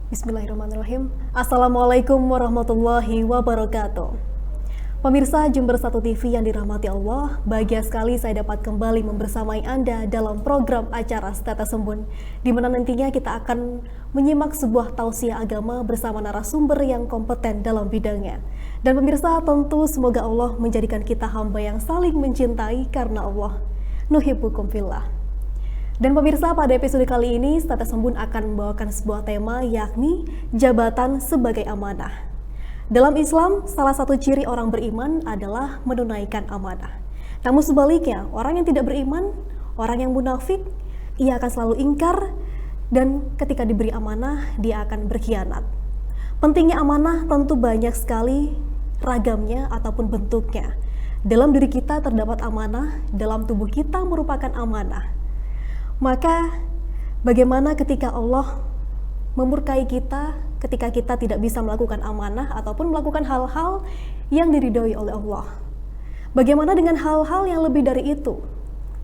Bismillahirrahmanirrahim. Assalamualaikum warahmatullahi wabarakatuh. Pemirsa Jember 1 TV yang dirahmati Allah, bahagia sekali saya dapat kembali membersamai Anda dalam program acara Status Embun, di mana nantinya kita akan menyimak sebuah tausiah agama bersama narasumber yang kompeten dalam bidangnya. Dan pemirsa, tentu semoga Allah menjadikan kita hamba yang saling mencintai karena Allah. Nuhibbukum fillah. Dan pemirsa, pada episode kali ini Status Embun akan membawakan sebuah tema, yakni jabatan sebagai amanah. Dalam Islam, salah satu ciri orang beriman adalah menunaikan amanah. Namun sebaliknya, orang yang tidak beriman, orang yang munafik, ia akan selalu ingkar dan ketika diberi amanah, dia akan berkhianat. Pentingnya amanah tentu banyak sekali ragamnya ataupun bentuknya. Dalam diri kita terdapat amanah, dalam tubuh kita merupakan amanah. Maka bagaimana ketika Allah memurkai kita ketika kita tidak bisa melakukan amanah ataupun melakukan hal-hal yang diridhoi oleh Allah? Bagaimana dengan hal-hal yang lebih dari itu?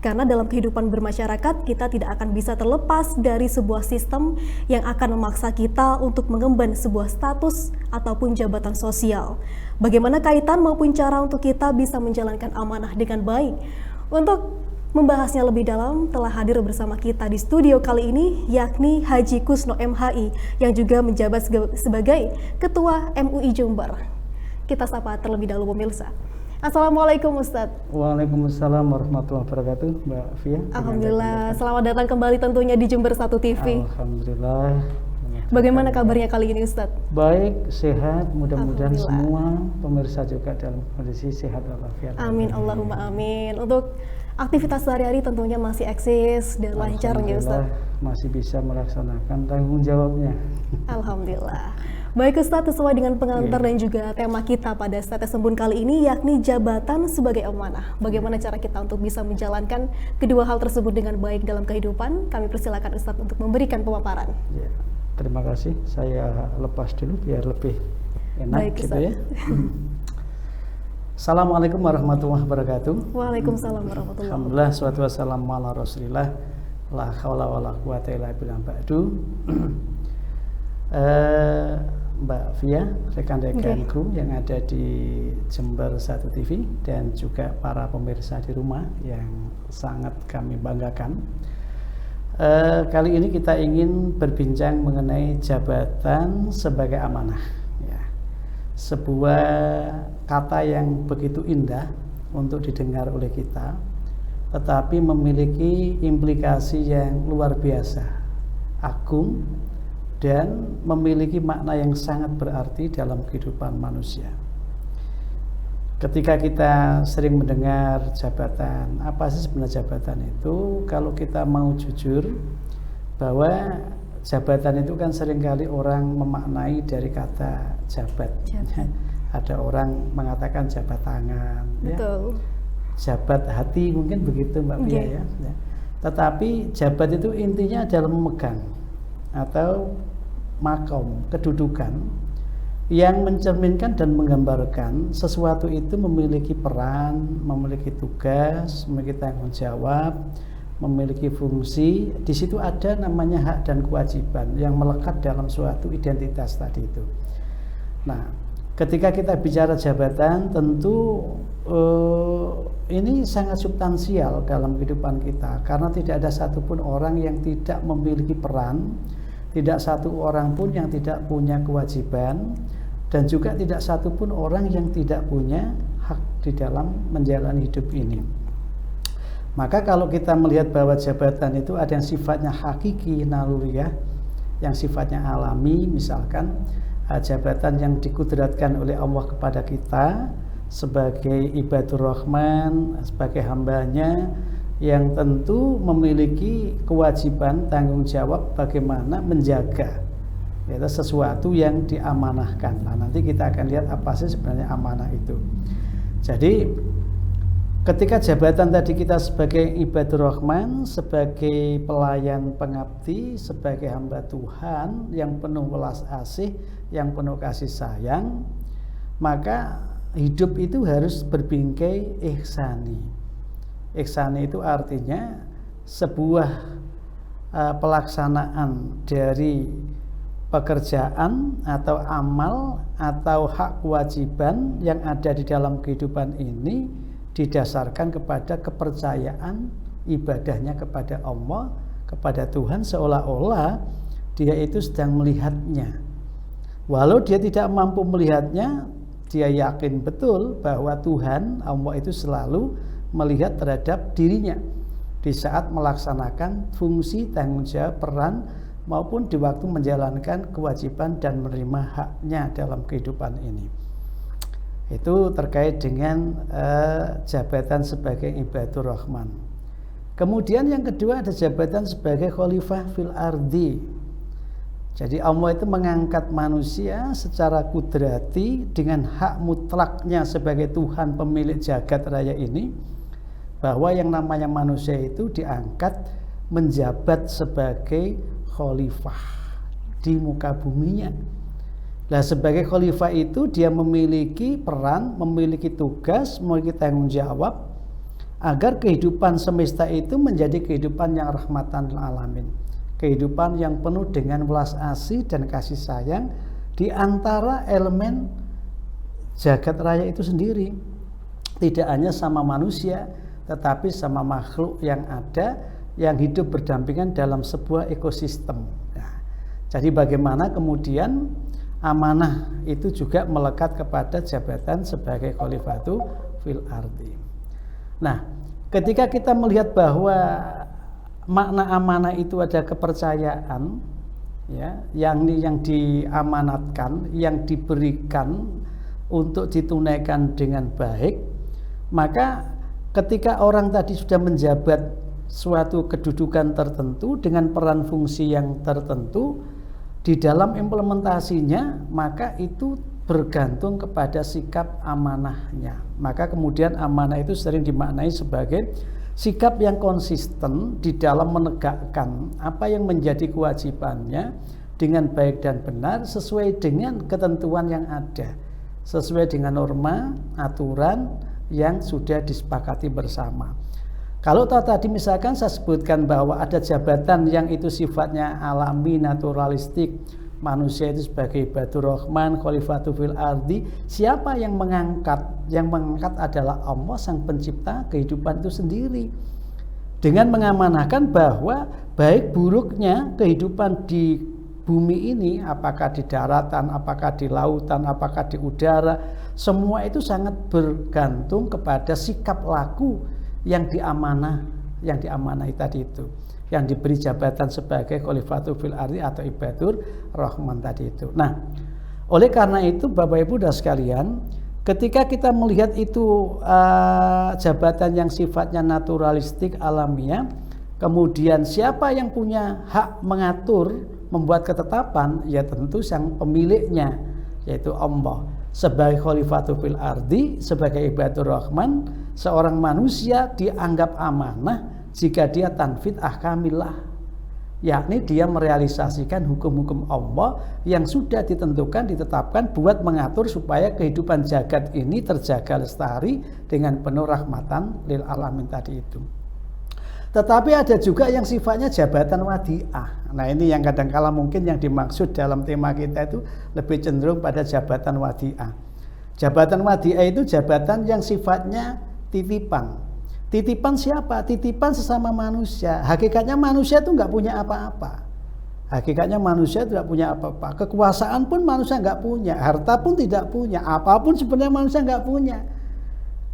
Karena dalam kehidupan bermasyarakat kita tidak akan bisa terlepas dari sebuah sistem yang akan memaksa kita untuk mengemban sebuah status ataupun jabatan sosial. Bagaimana kaitan maupun cara untuk kita bisa menjalankan amanah dengan baik? Untuk membahasnya lebih dalam telah hadir bersama kita di studio kali ini, yakni Haji Kusno MHI yang juga menjabat sebagai Ketua MUI Jember. Kita sapa terlebih dahulu pemirsa. Assalamualaikum Ustadz. Waalaikumsalam warahmatullahi wabarakatuh, Mbak Fia. Alhamdulillah, selamat datang kembali tentunya di Jember 1 TV. Alhamdulillah. Bagaimana kabarnya kali ini Ustadz? Baik, sehat, mudah-mudahan semua pemirsa juga dalam kondisi sehat walafiat. Amin, Allahumma amin. Untuk aktivitas sehari-hari tentunya masih eksis dan lancar ya Ustadz? Masih bisa melaksanakan tanggung jawabnya. Alhamdulillah. Baik Ustadz, sesuai dengan pengantar dan juga tema kita pada Status Embun kali ini, yakni jabatan sebagai amanah. Bagaimana cara kita untuk bisa menjalankan kedua hal tersebut dengan baik dalam kehidupan? Kami persilakan Ustadz untuk memberikan pemaparan. Ya, terima kasih. Saya lepas dulu biar lebih enak. Baik, gitu ya. Assalamualaikum warahmatullahi wabarakatuh. Waalaikumsalam warahmatullahi wabarakatuh. Alhamdulillah, salatu wassalamu ala rasulillah, la hawla wa la quwata illa billah. Ba'du. Mbak Fia, rekan-rekanku yang ada di Jember 1 TV dan juga para pemirsa di rumah yang sangat kami banggakan. Kali ini kita ingin berbincang mengenai jabatan sebagai amanah. Ya. Sebuah kata yang begitu indah untuk didengar oleh kita, tetapi memiliki implikasi yang luar biasa, agung, dan memiliki makna yang sangat berarti dalam kehidupan manusia. Ketika kita sering mendengar jabatan, apa sih sebenarnya jabatan itu? Kalau kita mau jujur, bahwa jabatan itu kan seringkali orang memaknai dari kata jabat. Ada orang mengatakan jabat tangan, betul. Ya. Jabat hati, mungkin begitu Mbak Pia ya. Tetapi jabat itu intinya adalah memegang atau makom, kedudukan yang mencerminkan dan menggambarkan sesuatu itu memiliki peran, memiliki tugas, memiliki tanggung jawab, memiliki fungsi. Di situ ada namanya hak dan kewajiban yang melekat dalam suatu identitas tadi itu. Nah, ketika kita bicara jabatan, tentu ini sangat substansial dalam kehidupan kita, karena tidak ada satupun orang yang tidak memiliki peran, tidak satu orang pun yang tidak punya kewajiban, dan juga tidak satupun orang yang tidak punya hak di dalam menjalani hidup ini. Maka kalau kita melihat bahwa jabatan itu ada yang sifatnya hakiki, naluriah, yang sifatnya alami, misalkan jabatan yang dikudratkan oleh Allah kepada kita sebagai ibadur rahman, sebagai hambanya, yang tentu memiliki kewajiban tanggung jawab bagaimana menjaga yaitu sesuatu yang diamanahkan. Nah, nanti kita akan lihat apa sih sebenarnya amanah itu. Jadi ketika jabatan tadi kita sebagai ibadur rahman, sebagai pelayan pengabdi, sebagai hamba Tuhan yang penuh welas asih, yang penuh kasih sayang, maka hidup itu harus berbingkai ihsani. Ihsani itu artinya sebuah pelaksanaan dari pekerjaan atau amal atau hak kewajiban yang ada di dalam kehidupan ini didasarkan kepada kepercayaan ibadahnya kepada Allah, kepada Tuhan, seolah-olah dia itu sedang melihatnya. Walau dia tidak mampu melihatnya, dia yakin betul bahwa Tuhan, Allah itu selalu melihat terhadap dirinya di saat melaksanakan fungsi, tanggung jawab, peran maupun di waktu menjalankan kewajiban dan menerima haknya dalam kehidupan ini. Itu terkait dengan jabatan sebagai ibadur rahman. Kemudian yang kedua ada jabatan sebagai khalifah fil ardi. Jadi Allah itu mengangkat manusia secara kudrati dengan hak mutlaknya sebagai Tuhan pemilik jagat raya ini, bahwa yang namanya manusia itu diangkat menjabat sebagai khalifah di muka buminya. Nah, sebagai khalifah itu dia memiliki peran, memiliki tugas, memiliki tanggung jawab agar kehidupan semesta itu menjadi kehidupan yang rahmatan lil alamin, kehidupan yang penuh dengan welas asih dan kasih sayang di antara elemen jagat raya itu sendiri. Tidak hanya sama manusia, tetapi sama makhluk yang ada yang hidup berdampingan dalam sebuah ekosistem. Nah, jadi bagaimana kemudian amanah itu juga melekat kepada jabatan sebagai khalifatu fil ardi. Nah, ketika kita melihat bahwa makna amanah itu ada kepercayaan, ya, yang diamanatkan, yang diberikan untuk ditunaikan dengan baik, maka ketika orang tadi sudah menjabat suatu kedudukan tertentu dengan peran fungsi yang tertentu, di dalam implementasinya maka itu bergantung kepada sikap amanahnya. Maka kemudian amanah itu sering dimaknai sebagai sikap yang konsisten di dalam menegakkan apa yang menjadi kewajibannya dengan baik dan benar sesuai dengan ketentuan yang ada, sesuai dengan norma, aturan yang sudah disepakati bersama. Kalau tadi misalkan saya sebutkan bahwa ada jabatan yang itu sifatnya alami, naturalistik, manusia itu sebagai ibadur rahman, khalifatu fil ardi, siapa yang mengangkat? Yang mengangkat adalah Allah, sang pencipta kehidupan itu sendiri. Dengan mengamanahkan bahwa baik buruknya kehidupan di bumi ini, apakah di daratan, apakah di lautan, apakah di udara, semua itu sangat bergantung kepada sikap laku yang diamanahi tadi itu, yang diberi jabatan sebagai khalifatu fil ardi atau ibadur rahman tadi itu. Nah, oleh karena itu Bapak Ibu dan sekalian, ketika kita melihat itu jabatan yang sifatnya naturalistik, alamiah, kemudian siapa yang punya hak mengatur, membuat ketetapan, ya tentu sang pemiliknya, yaitu Allah. Sebagai khalifatu fil ardi, sebagai ibadur rahman, seorang manusia dianggap amanah jika dia tanfid ahkamillah, yakni dia merealisasikan hukum-hukum Allah yang sudah ditentukan, ditetapkan buat mengatur supaya kehidupan jagat ini terjaga lestari dengan penuh rahmatan lil alamin tadi itu. Tetapi ada juga yang sifatnya jabatan wadi'ah. Nah, ini yang kadang-kala mungkin yang dimaksud dalam tema kita itu lebih cenderung pada jabatan wadi'ah. Jabatan wadi'ah itu jabatan yang sifatnya titipan. Titipan siapa? Titipan sesama manusia. Hakikatnya manusia itu nggak punya apa-apa. Hakikatnya manusia tidak punya apa-apa. Kekuasaan pun manusia nggak punya. Harta pun tidak punya. Apapun sebenarnya manusia nggak punya.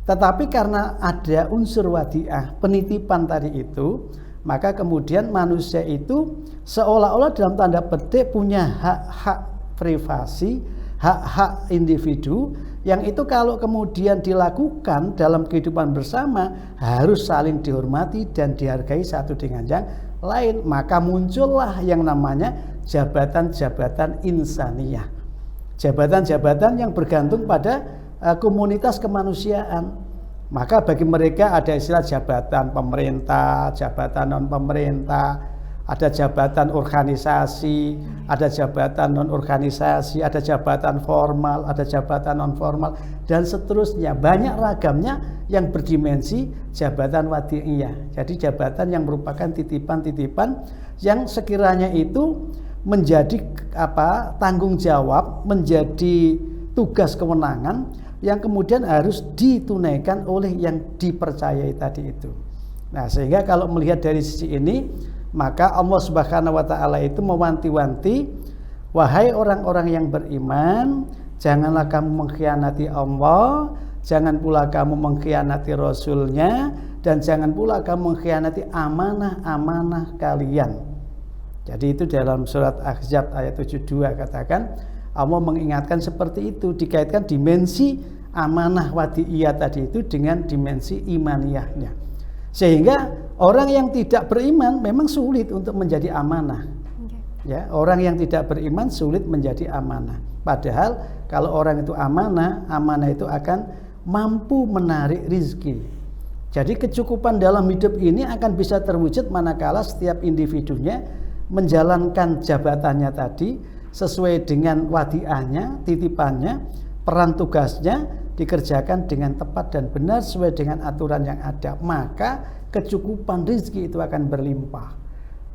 Tetapi karena ada unsur wadi'ah, penitipan tadi itu, maka kemudian manusia itu seolah-olah dalam tanda petik punya hak-hak privasi, hak-hak individu Yang itu kalau kemudian dilakukan dalam kehidupan bersama harus saling dihormati dan dihargai satu dengan yang lain. Maka muncullah yang namanya jabatan-jabatan insaniyah. Jabatan-jabatan yang bergantung pada komunitas kemanusiaan. Maka bagi mereka ada istilah jabatan pemerintah, jabatan non-pemerintah, ada jabatan organisasi, ada jabatan non-organisasi, ada jabatan formal, ada jabatan non-formal, dan seterusnya. Banyak ragamnya yang berdimensi jabatan wadi'iyah. Jadi jabatan yang merupakan titipan-titipan yang sekiranya itu menjadi tanggung jawab, menjadi tugas kewenangan yang kemudian harus ditunaikan oleh yang dipercayai tadi itu. Nah, sehingga kalau melihat dari sisi ini, maka Allah Subhanahu wa taala itu mewanti-wanti, wahai orang-orang yang beriman, janganlah kamu mengkhianati Allah, jangan pula kamu mengkhianati Rasul-Nya, dan jangan pula kamu mengkhianati amanah-amanah kalian. Jadi itu dalam surat Ahzab ayat 72 katakan, Allah mengingatkan seperti itu, dikaitkan dimensi amanah wadi'iyah tadi itu dengan dimensi imaniyahnya. Sehingga orang yang tidak beriman memang sulit untuk menjadi amanah. Ya, orang yang tidak beriman sulit menjadi amanah. Padahal kalau orang itu amanah, amanah itu akan mampu menarik rizki. Jadi kecukupan dalam hidup ini akan bisa terwujud manakala setiap individunya menjalankan jabatannya tadi sesuai dengan wadiahnya, titipannya, peran tugasnya dikerjakan dengan tepat dan benar sesuai dengan aturan yang ada, maka kecukupan rezeki itu akan berlimpah.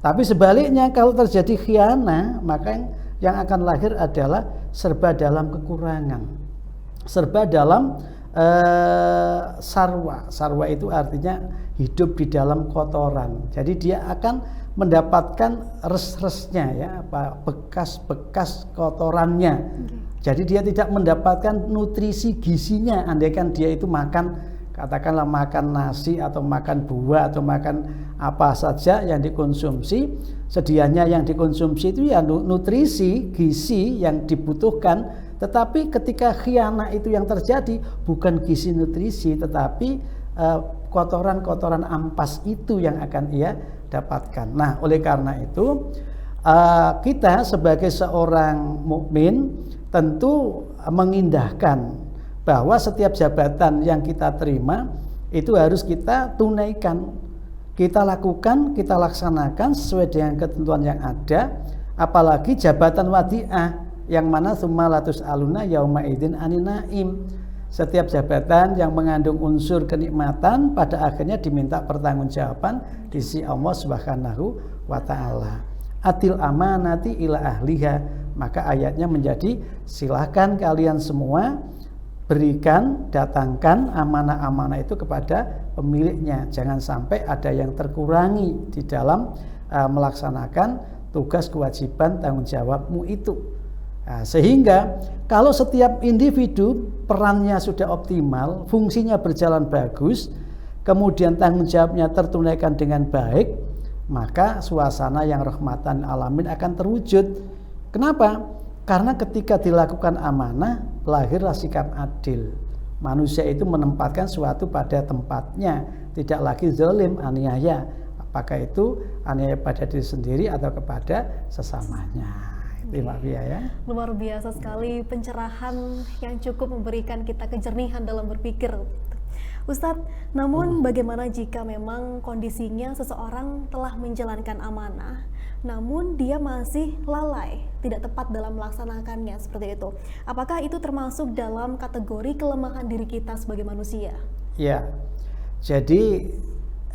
Tapi sebaliknya kalau terjadi khianah, maka yang akan lahir adalah serba dalam kekurangan, serba dalam sarwa. Sarwa itu artinya hidup di dalam kotoran. Jadi dia akan mendapatkan res-resnya, ya, bekas-bekas kotorannya. Jadi dia tidak mendapatkan nutrisi gizinya. Andaikan dia itu makan, katakanlah makan nasi atau makan buah atau makan apa saja yang dikonsumsi, sedianya yang dikonsumsi itu ya nutrisi gizi yang dibutuhkan. Tetapi ketika khianah itu yang terjadi, bukan gizi nutrisi, tetapi kotoran-kotoran ampas itu yang akan ia dapatkan. Nah, oleh karena itu kita sebagai seorang mukmin tentu mengindahkan bahwa setiap jabatan yang kita terima itu harus kita tunaikan, kita lakukan, kita laksanakan sesuai dengan ketentuan yang ada. Apalagi jabatan wadi'ah yang mana sumalatus aluna yauma idzin anin naim. Setiap jabatan yang mengandung unsur kenikmatan pada akhirnya diminta pertanggungjawaban di sisi Allah Subhanahu wa taala. Atil amanati ila ahliha. Maka ayatnya menjadi silahkan kalian semua berikan, datangkan amanah-amanah itu kepada pemiliknya. Jangan sampai ada yang terkurangi di dalam melaksanakan tugas kewajiban tanggung jawabmu itu. Nah, sehingga kalau setiap individu perannya sudah optimal, fungsinya berjalan bagus, kemudian tanggung jawabnya tertunaikan dengan baik, maka suasana yang rahmatan alamin akan terwujud. Kenapa? Karena ketika dilakukan amanah, lahirlah sikap adil. Manusia itu menempatkan suatu pada tempatnya, tidak lagi zalim, aniaya. Apakah itu aniaya pada diri sendiri atau kepada sesamanya. Terima kasih ya. Luar biasa sekali pencerahan yang cukup memberikan kita kejernihan dalam berpikir. Ustadz, namun bagaimana jika memang kondisinya seseorang telah menjalankan amanah, namun dia masih lalai, tidak tepat dalam melaksanakannya seperti itu? Apakah itu termasuk dalam kategori kelemahan diri kita sebagai manusia? Ya, jadi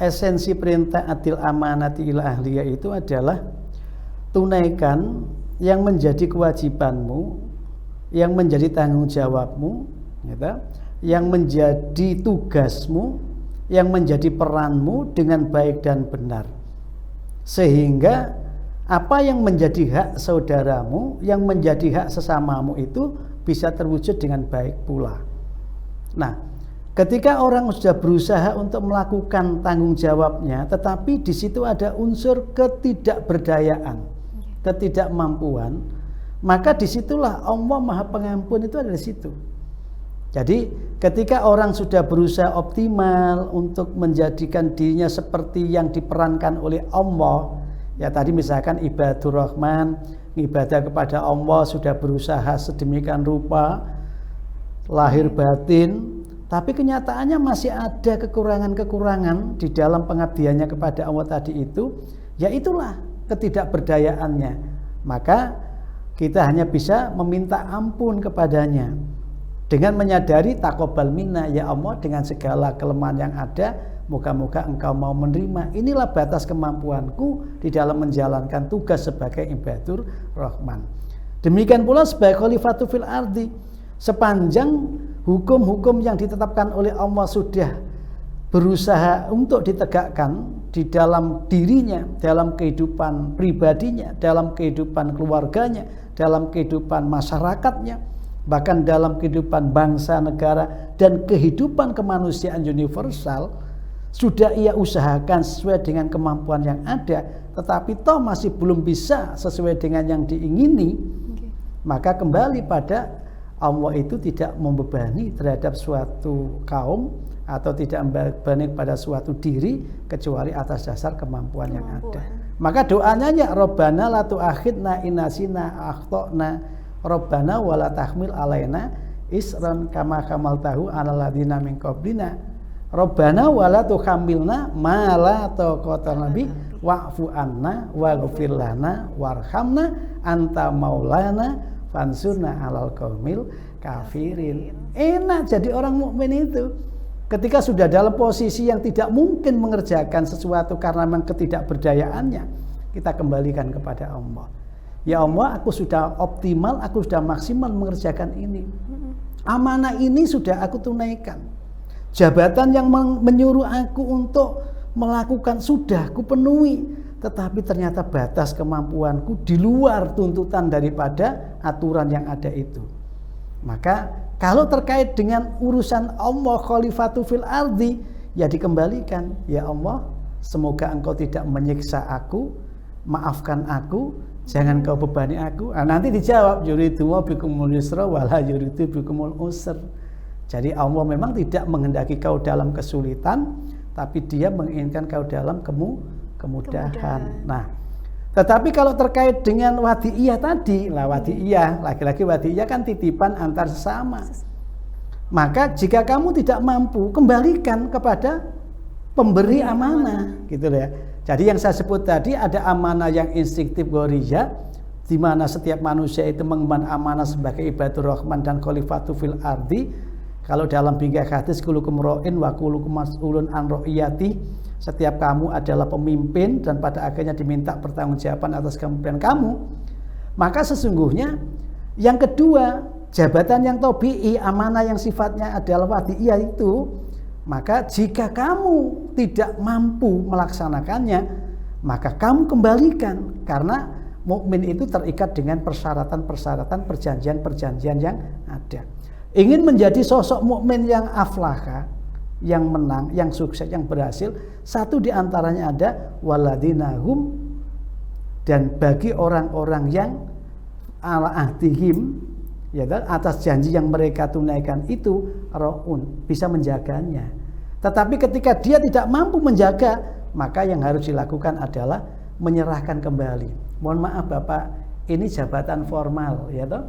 esensi perintah atil amanati ila ahliyah itu adalah tunaikan yang menjadi kewajibanmu, yang menjadi tanggung jawabmu, gitu, yang menjadi tugasmu, yang menjadi peranmu dengan baik dan benar. Sehingga apa yang menjadi hak saudaramu, yang menjadi hak sesamamu itu bisa terwujud dengan baik pula. Nah, ketika orang sudah berusaha untuk melakukan tanggung jawabnya, tetapi di situ ada unsur ketidakberdayaan, ketidakmampuan, maka disitulah Allah Maha Pengampun itu ada di situ. Jadi ketika orang sudah berusaha optimal untuk menjadikan dirinya seperti yang diperankan oleh Allah, ya tadi misalkan ibadur Rahman, ibadah kepada Allah sudah berusaha sedemikian rupa, lahir batin, tapi kenyataannya masih ada kekurangan-kekurangan di dalam pengabdiannya kepada Allah tadi itu, ya itulah ketidakberdayaannya. Maka kita hanya bisa meminta ampun kepadanya dengan menyadari taqabbal minna ya Allah, dengan segala kelemahan yang ada, moga-moga engkau mau menerima. Inilah batas kemampuanku di dalam menjalankan tugas sebagai ibadur Rahman. Demikian pula sebagai khalifatu fil ardi, sepanjang hukum-hukum yang ditetapkan oleh Allah sudah berusaha untuk ditegakkan di dalam dirinya, dalam kehidupan pribadinya, dalam kehidupan keluarganya, dalam kehidupan masyarakatnya, bahkan dalam kehidupan bangsa negara dan kehidupan kemanusiaan universal, sudah ia usahakan sesuai dengan kemampuan yang ada, tetapi toh masih belum bisa sesuai dengan yang diingini, maka kembali pada Allah itu tidak membebani terhadap suatu kaum atau tidak membebani pada suatu diri kecuali atas dasar kemampuan yang ada. Maka doanya ya Rabbana la tu'akhidna in nasina akhtana, Rabbana wala tahmil alaina isran kama hamaltahu 'alal ladzina min qablina, Rabbana wala tuhammilna ma la taqata lana bi wa'fu anna waghfir lana warhamna anta maulana fansurna 'alal qaumil kafirin. Enak jadi orang mukmin itu ketika sudah dalam posisi yang tidak mungkin mengerjakan sesuatu karena memang ketidakberdayaannya, kita kembalikan kepada Allah. Ya Allah, aku sudah optimal, aku sudah maksimal mengerjakan ini. Amanah ini sudah aku tunaikan. Jabatan yang menyuruh aku untuk melakukan sudah aku penuhi. Tetapi ternyata batas kemampuanku di luar tuntutan daripada aturan yang ada itu. Maka kalau terkait dengan urusan Allah khalifatu fil ardi, ya dikembalikan. Ya Allah, semoga engkau tidak menyiksa aku, maafkan aku, jangan kau bebani aku. Nanti dijawab yuridu bikumul yusra wala yuridu bikumul usr. Jadi Allah memang tidak menghendaki kau dalam kesulitan, tapi dia menginginkan kau dalam kemudahan. Nah, tetapi kalau terkait dengan wadi'iyah tadi, wadi'iyah, lagi-lagi wadi'iyah kan titipan antar sesama. Maka jika kamu tidak mampu, kembalikan kepada pemberi amanah, gitu ya. Jadi yang saya sebut tadi ada amanah yang instinktif ghorizah, di mana setiap manusia itu mengemban amanah sebagai ibadur Rahman dan khalifatu fil ardi. Kalau dalam bingkai hadis kulukum ra'in wa kulukum mas'ulun an ra'iyati, setiap kamu adalah pemimpin dan pada akhirnya diminta pertanggungjawaban atas kepemimpinan kamu. Maka sesungguhnya yang kedua, jabatan yang tabi'i, amanah yang sifatnya adalah wadi'iyah itu, maka jika kamu tidak mampu melaksanakannya, maka kamu kembalikan, karena mukmin itu terikat dengan persyaratan-persyaratan, perjanjian-perjanjian yang ada. Ingin menjadi sosok mukmin yang aflaha, yang menang, yang sukses, yang berhasil, satu diantaranya ada waladinahum, dan bagi orang-orang yang ala ahdihim, ya, atas janji yang mereka tunaikan itu raun, bisa menjaganya. Tetapi ketika dia tidak mampu menjaga, maka yang harus dilakukan adalah menyerahkan kembali. Mohon maaf Bapak, ini jabatan formal, ya toh?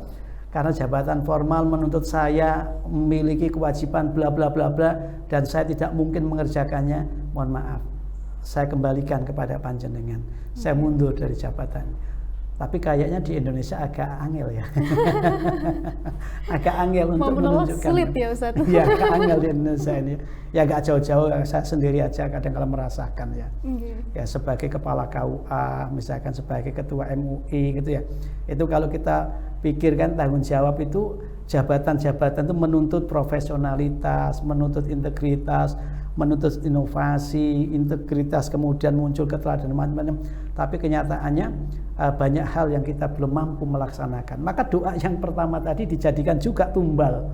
Karena jabatan formal menuntut saya memiliki kewajiban bla bla bla bla dan saya tidak mungkin mengerjakannya. Mohon maaf, saya kembalikan kepada panjenengan. Saya mundur dari jabatan. Tapi kayaknya di Indonesia agak angel ya. Agak angel untuk menunjukkan. Sulit ya Ustaz. Ya, agak angel di Indonesia ini. Ya agak jauh-jauh, saya sendiri aja kadang kalau merasakan ya. Ya sebagai kepala KUA, misalkan sebagai ketua MUI gitu ya. Itu kalau kita pikirkan tanggung jawab itu, jabatan-jabatan itu menuntut profesionalitas, menuntut integritas, menuntut inovasi, integritas, kemudian muncul keteladanan macam-macam. Tapi kenyataannya banyak hal yang kita belum mampu melaksanakan. Maka doa yang pertama tadi dijadikan juga tumbal.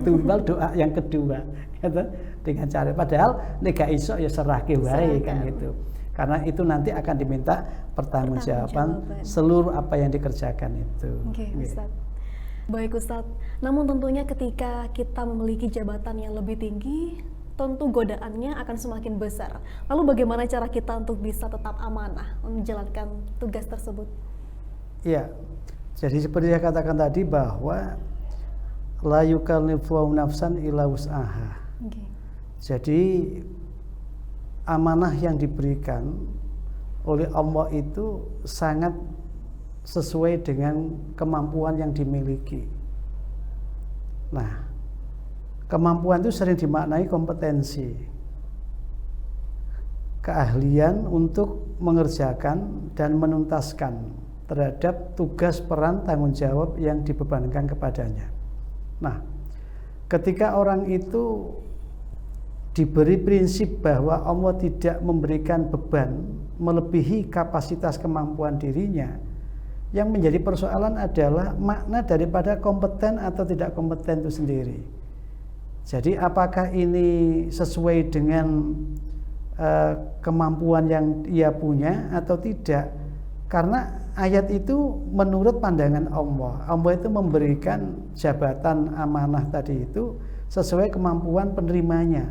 Tumbal doa yang kedua, gitu. Dengan cara padahal nek iso ya serahke wae kan gitu. Karena itu nanti akan diminta pertanggungjawaban seluruh apa yang dikerjakan itu. Oke, Ustaz. Baik Ustadz, namun tentunya ketika kita memiliki jabatan yang lebih tinggi, tentu godaannya akan semakin besar. Lalu bagaimana cara kita untuk bisa tetap amanah menjalankan tugas tersebut? Ya, jadi seperti saya katakan tadi bahwa la yukallifu nafsan illa wus'aha. Okay. Jadi amanah yang diberikan oleh Allah itu sangat sesuai dengan kemampuan yang dimiliki. Nah, kemampuan itu sering dimaknai kompetensi, keahlian untuk mengerjakan dan menuntaskan terhadap tugas peran tanggung jawab yang dibebankan kepadanya. Nah, ketika orang itu diberi prinsip bahwa Allah tidak memberikan beban melebihi kapasitas kemampuan dirinya, yang menjadi persoalan adalah makna daripada kompeten atau tidak kompeten itu sendiri. Jadi apakah ini sesuai dengan kemampuan yang ia punya atau tidak? Karena ayat itu menurut pandangan Allah itu memberikan jabatan amanah tadi itu sesuai kemampuan penerimanya.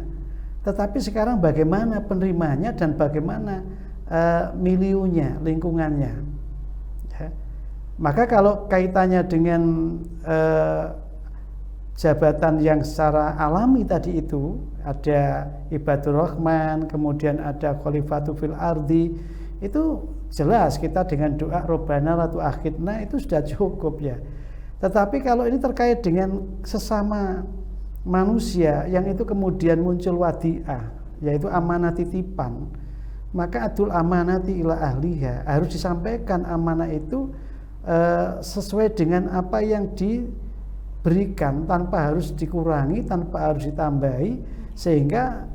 Tetapi sekarang bagaimana penerimanya dan bagaimana miliunya, lingkungannya. Ya. Maka kalau kaitannya dengan jabatan yang secara alami tadi itu, ada ibadur rahman, kemudian ada khalifatu fil ardi, itu jelas kita dengan doa Rabbana la tu'akhidna itu sudah cukup ya. Tetapi kalau ini terkait dengan sesama manusia yang itu kemudian muncul wadi'ah, yaitu amanah titipan, maka adul amanati ila ahliha, harus disampaikan amanah itu sesuai dengan apa yang diberikan, tanpa harus dikurangi, tanpa harus ditambahi, sehingga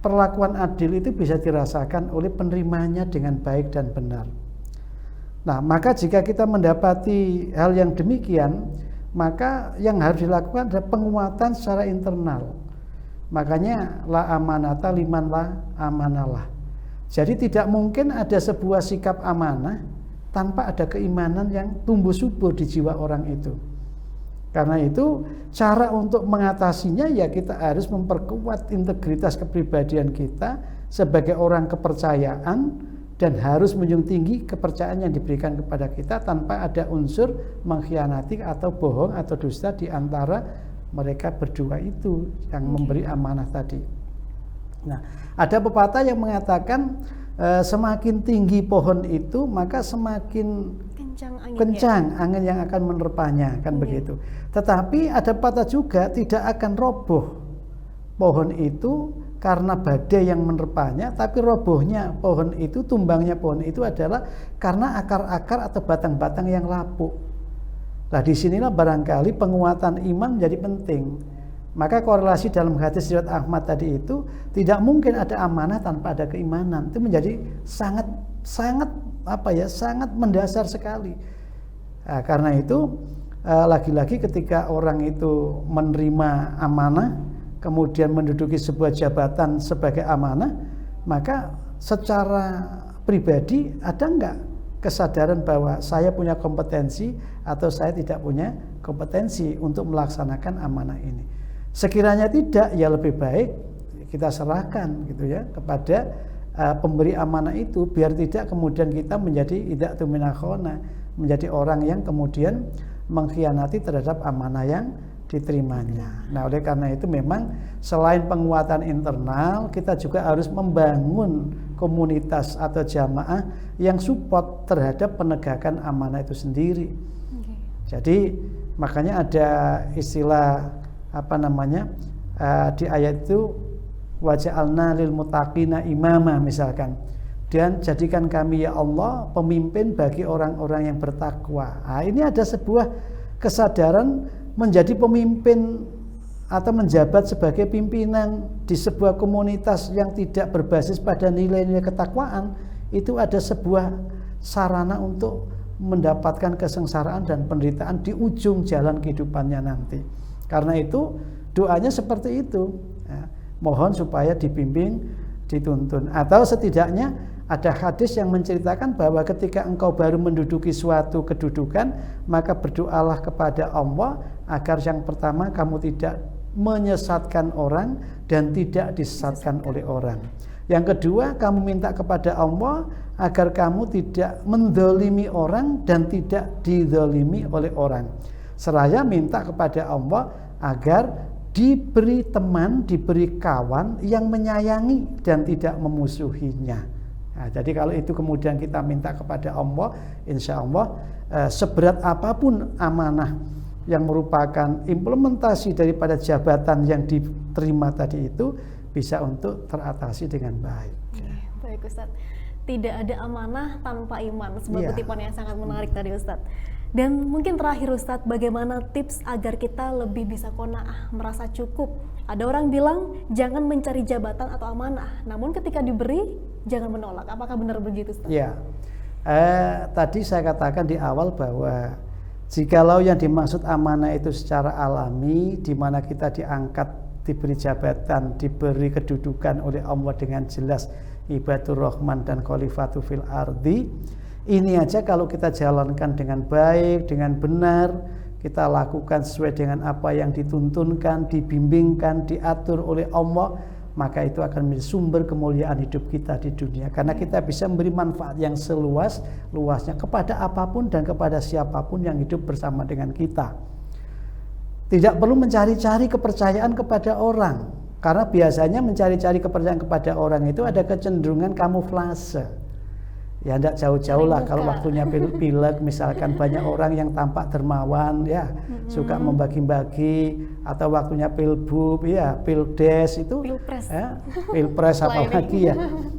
perlakuan adil itu bisa dirasakan oleh penerimanya dengan baik dan benar. Nah, maka jika kita mendapati hal yang demikian, maka yang harus dilakukan adalah penguatan secara internal. Makanya la amanata liman la amanalah. Jadi tidak mungkin ada sebuah sikap amanah tanpa ada keimanan yang tumbuh subur di jiwa orang itu. Karena itu cara untuk mengatasinya ya kita harus memperkuat integritas kepribadian kita sebagai orang kepercayaan, dan harus menjunjung tinggi kepercayaan yang diberikan kepada kita tanpa ada unsur mengkhianati atau bohong atau dusta di antara mereka berdua itu yang memberi amanah tadi. Nah, ada pepatah yang mengatakan semakin tinggi pohon itu maka semakin kencang angin yang akan menerpanya, kan begitu. Tetapi ada pepatah juga, tidak akan roboh pohon itu karena badai yang menerpanya, tapi robohnya pohon itu, tumbangnya pohon itu adalah karena akar-akar atau batang-batang yang lapuk. Nah, disinilah barangkali penguatan iman menjadi penting. Maka korelasi dalam hadis riwayat Ahmad tadi itu, tidak mungkin ada amanah tanpa ada keimanan. Itu menjadi sangat mendasar sekali. Nah, karena itu lagi-lagi ketika orang itu menerima amanah, kemudian menduduki sebuah jabatan sebagai amanah, maka secara pribadi ada enggak kesadaran bahwa saya punya kompetensi atau saya tidak punya kompetensi untuk melaksanakan amanah ini. Sekiranya tidak, ya lebih baik kita serahkan gitu ya kepada pemberi amanah itu, biar tidak kemudian kita menjadi ida'tu minakhona, menjadi orang yang kemudian mengkhianati terhadap amanah yang diterimanya. Nah, oleh karena itu memang selain penguatan internal, kita juga harus membangun komunitas atau jamaah yang support terhadap penegakan amanah itu sendiri. Jadi makanya ada istilah di ayat itu waja'alna lil muttaqina imama misalkan, dan jadikan kami ya Allah pemimpin bagi orang-orang yang bertakwa. Nah, ini ada sebuah kesadaran menjadi pemimpin atau menjabat sebagai pimpinan di sebuah komunitas yang tidak berbasis pada nilai-nilai ketakwaan, itu ada sebuah sarana untuk mendapatkan kesengsaraan dan penderitaan di ujung jalan kehidupannya nanti. Karena itu doanya seperti itu ya, mohon supaya dibimbing, dituntun, atau setidaknya Ada hadis yang menceritakan bahwa ketika engkau baru menduduki suatu kedudukan, maka berdoalah kepada Allah agar yang pertama kamu tidak menyesatkan orang dan tidak disesatkan oleh orang. Yang kedua, kamu minta kepada Allah agar kamu tidak mendolimi orang dan tidak didolimi oleh orang. Seraya minta kepada Allah agar diberi teman, diberi kawan yang menyayangi dan tidak memusuhinya. Nah, jadi kalau itu kemudian kita minta kepada Allah, insya Allah seberat apapun amanah yang merupakan implementasi daripada jabatan yang diterima tadi itu bisa untuk teratasi dengan baik. Baik Ustadz, tidak ada amanah tanpa iman, sebuah kutipan yang sangat menarik tadi Ustadz. Dan mungkin terakhir Ustadz, bagaimana tips agar kita lebih bisa qanaah, merasa cukup? Ada orang bilang jangan mencari jabatan atau amanah, namun ketika diberi jangan menolak. Apakah benar begitu Ustadz? Ya, tadi saya katakan di awal bahwa jikalau yang dimaksud amanah itu secara alami, di mana kita diangkat, diberi jabatan, diberi kedudukan oleh Allah dengan jelas ibadur rahman dan khalifatu fil ardi. Ini aja kalau kita jalankan dengan baik, dengan benar, kita lakukan sesuai dengan apa yang dituntunkan, dibimbingkan, diatur oleh Allah, maka itu akan menjadi sumber kemuliaan hidup kita di dunia. Karena kita bisa memberi manfaat yang seluas-luasnya kepada apapun dan kepada siapapun yang hidup bersama dengan kita. Tidak perlu mencari-cari kepercayaan kepada orang, karena biasanya mencari-cari kepercayaan kepada orang itu ada kecenderungan kamuflase. Ya tidak jauh-jauh lah kalau waktunya pilek misalkan banyak orang yang tampak dermawan ya, suka membagi-bagi, atau waktunya pilbub ya, pildes itu pilpres apalagi ya.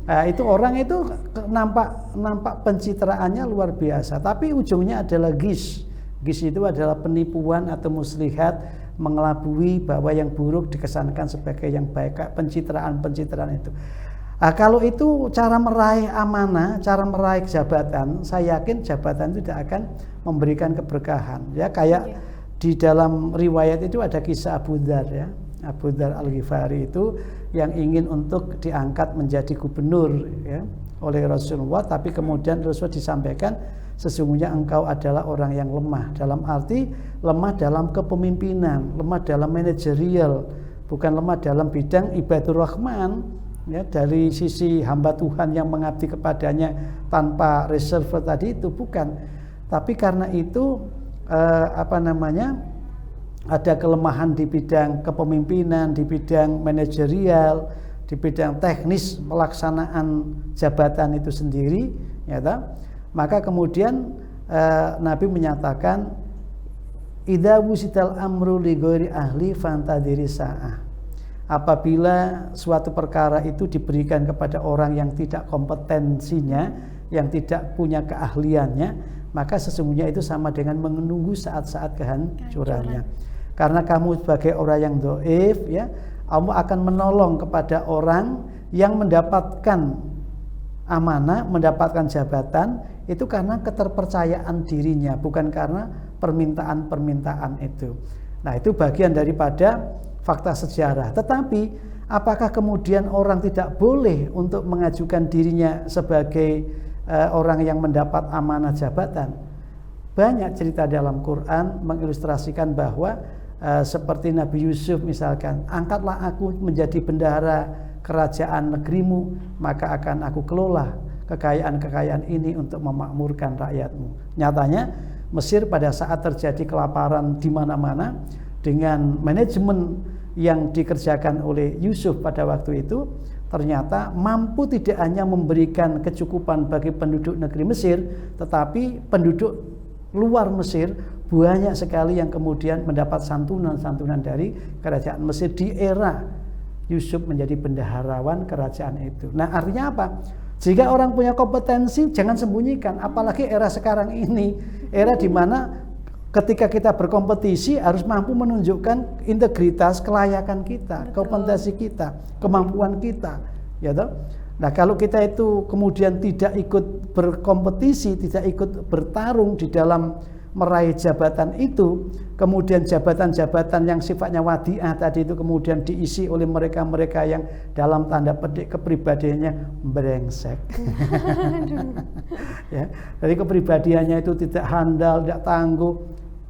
Nah, itu orang itu nampak pencitraannya luar biasa, tapi ujungnya adalah gis itu adalah penipuan atau muslihat, mengelabui bahwa yang buruk dikesankan sebagai yang baik, pencitraan itu. Nah, kalau itu cara meraih amanah, cara meraih jabatan, saya yakin jabatan itu tidak akan memberikan keberkahan. Ya, kayak di dalam riwayat itu ada kisah Abu Dzar ya, Abu Dzar Al-Ghifari itu yang ingin untuk diangkat menjadi gubernur ya oleh Rasulullah, tapi kemudian Rasul disampaikan sesungguhnya engkau adalah orang yang lemah, dalam arti lemah dalam kepemimpinan, lemah dalam manajerial, bukan lemah dalam bidang ibadur rahman. Ya, dari sisi hamba Tuhan yang mengabdi kepadanya tanpa reserve tadi itu bukan, tapi karena itu ada kelemahan di bidang kepemimpinan, di bidang manajerial, di bidang teknis pelaksanaan jabatan itu sendiri, ya toh? Maka kemudian Nabi menyatakan idza wusital amru li ghairi ahli fantadiri sa'ah. Apabila suatu perkara itu diberikan kepada orang yang tidak kompetensinya, yang tidak punya keahliannya, maka sesungguhnya itu sama dengan menunggu saat-saat kehancurannya. Karena kamu sebagai orang yang dhaif ya, kamu akan menolong kepada orang yang mendapatkan amanah, mendapatkan jabatan itu karena keterpercayaan dirinya, bukan karena permintaan-permintaan itu. Nah, itu bagian daripada fakta sejarah. Tetapi apakah kemudian orang tidak boleh untuk mengajukan dirinya sebagai orang yang mendapat amanah jabatan? Banyak cerita dalam Quran mengilustrasikan bahwa seperti Nabi Yusuf misalkan, angkatlah aku menjadi bendahara kerajaan negerimu, maka akan aku kelola kekayaan-kekayaan ini untuk memakmurkan rakyatmu. Nyatanya Mesir pada saat terjadi kelaparan di mana-mana, dengan manajemen yang dikerjakan oleh Yusuf pada waktu itu, ternyata mampu tidak hanya memberikan kecukupan bagi penduduk negeri Mesir, tetapi penduduk luar Mesir banyak sekali yang kemudian mendapat santunan-santunan dari kerajaan Mesir di era Yusuf menjadi bendaharawan kerajaan itu. Nah, artinya apa? Jika orang punya kompetensi, jangan sembunyikan. Apalagi era sekarang ini, era di mana ketika kita berkompetisi harus mampu menunjukkan integritas, kelayakan kita, kompetensi kita, kemampuan kita, ya toh? Nah, kalau kita itu kemudian tidak ikut berkompetisi, tidak ikut bertarung di dalam meraih jabatan itu, kemudian jabatan-jabatan yang sifatnya wadiah tadi itu kemudian diisi oleh mereka-mereka yang dalam tanda petik kepribadiannya brengsek. Ya, dari kepribadiannya itu tidak handal, tidak tangguh.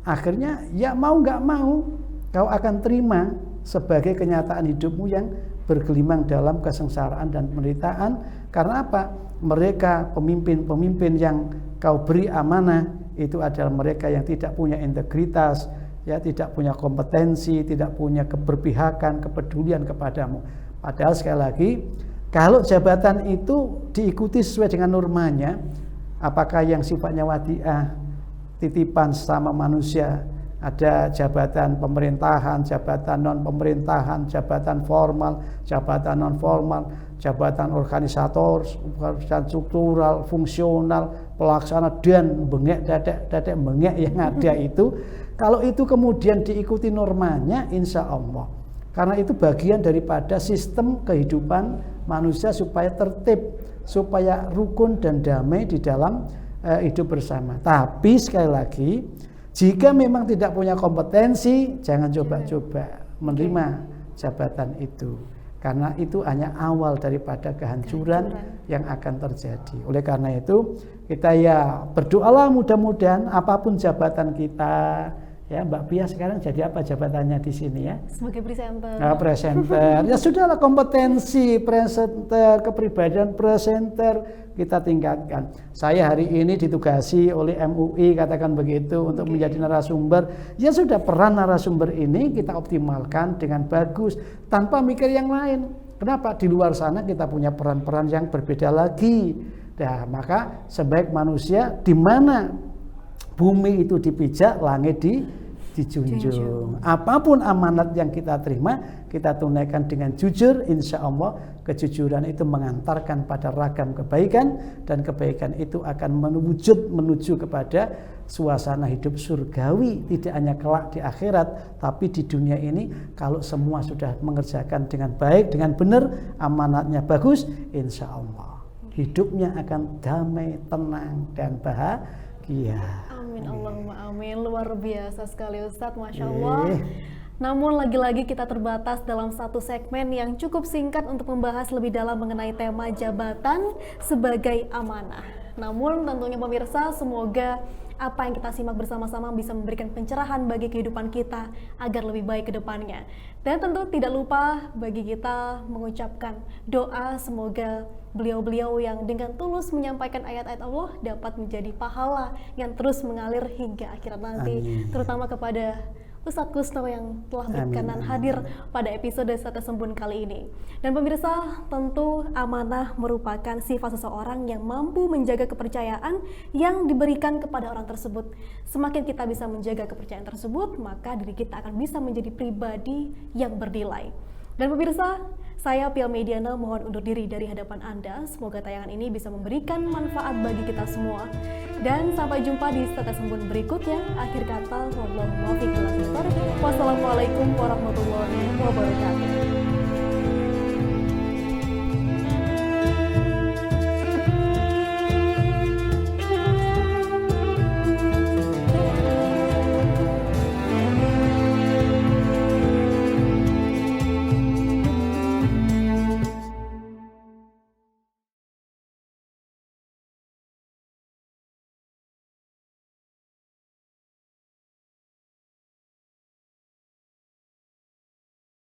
Akhirnya ya mau nggak mau kau akan terima sebagai kenyataan hidupmu yang bergelimang dalam kesengsaraan dan penderitaan. Karena apa? Mereka pemimpin-pemimpin yang kau beri amanah itu adalah mereka yang tidak punya integritas, ya, tidak punya kompetensi, tidak punya keberpihakan, kepedulian kepadamu. Padahal sekali lagi, kalau jabatan itu diikuti sesuai dengan normanya, apakah yang sifatnya wadiah, titipan sama manusia, ada jabatan pemerintahan, jabatan non pemerintahan, jabatan formal, jabatan non formal, jabatan organisator, jabatan struktural, fungsional, pelaksana, dan bengek dadek bengek yang ada itu, kalau itu kemudian diikuti normanya, insya Allah, karena itu bagian daripada sistem kehidupan manusia supaya tertib, supaya rukun dan damai di dalam hidup bersama. Tapi sekali lagi, jika memang tidak punya kompetensi, jangan coba-coba menerima jabatan itu. Karena itu hanya awal daripada kehancuran yang akan terjadi. Oleh karena itu, kita ya berdoalah mudah-mudahan apapun jabatan kita. Ya, Mbak Pia sekarang jadi apa jabatannya di sini ya? Sebagai presenter. Nah, presenter. Ya sudahlah, kompetensi presenter, kepribadian presenter kita tingkatkan. Saya hari ini ditugasi oleh MUI, katakan begitu, untuk menjadi narasumber. Ya sudah, peran narasumber ini kita optimalkan dengan bagus tanpa mikir yang lain. Kenapa? Di luar sana kita punya peran-peran yang berbeda lagi. Nah, maka sebaik manusia di mana bumi itu dipijak, langit dijunjung. Apapun amanat yang kita terima, kita tunaikan dengan jujur. Insya Allah kejujuran itu mengantarkan pada ragam kebaikan, dan kebaikan itu akan menuju kepada suasana hidup surgawi, tidak hanya kelak di akhirat, tapi di dunia ini kalau semua sudah mengerjakan dengan baik, dengan benar, amanatnya bagus, insya Allah hidupnya akan damai, tenang, dan bahagia. Amin, Allahumma amin. Luar biasa sekali Ustadz, Masya Allah. Namun lagi-lagi kita terbatas dalam satu segmen yang cukup singkat untuk membahas lebih dalam mengenai tema jabatan sebagai amanah. Namun tentunya pemirsa, semoga apa yang kita simak bersama-sama bisa memberikan pencerahan bagi kehidupan kita agar lebih baik ke depannya. Dan tentu tidak lupa bagi kita mengucapkan doa semoga beliau-beliau yang dengan tulus menyampaikan ayat-ayat Allah dapat menjadi pahala yang terus mengalir hingga akhirat nanti. Amin. Terutama kepada Ustadz Kusno yang telah berkenan hadir pada episode Sate Sembun kali ini. Dan pemirsa, tentu amanah merupakan sifat seseorang yang mampu menjaga kepercayaan yang diberikan kepada orang tersebut. Semakin kita bisa menjaga kepercayaan tersebut, maka diri kita akan bisa menjadi pribadi yang bernilai. Dan pemirsa, saya Pia Mediana mohon undur diri dari hadapan Anda. Semoga tayangan ini bisa memberikan manfaat bagi kita semua. Dan sampai jumpa di Sate Sembun berikutnya. Akhir kata, wassalamualaikum warahmatullahi wabarakatuh.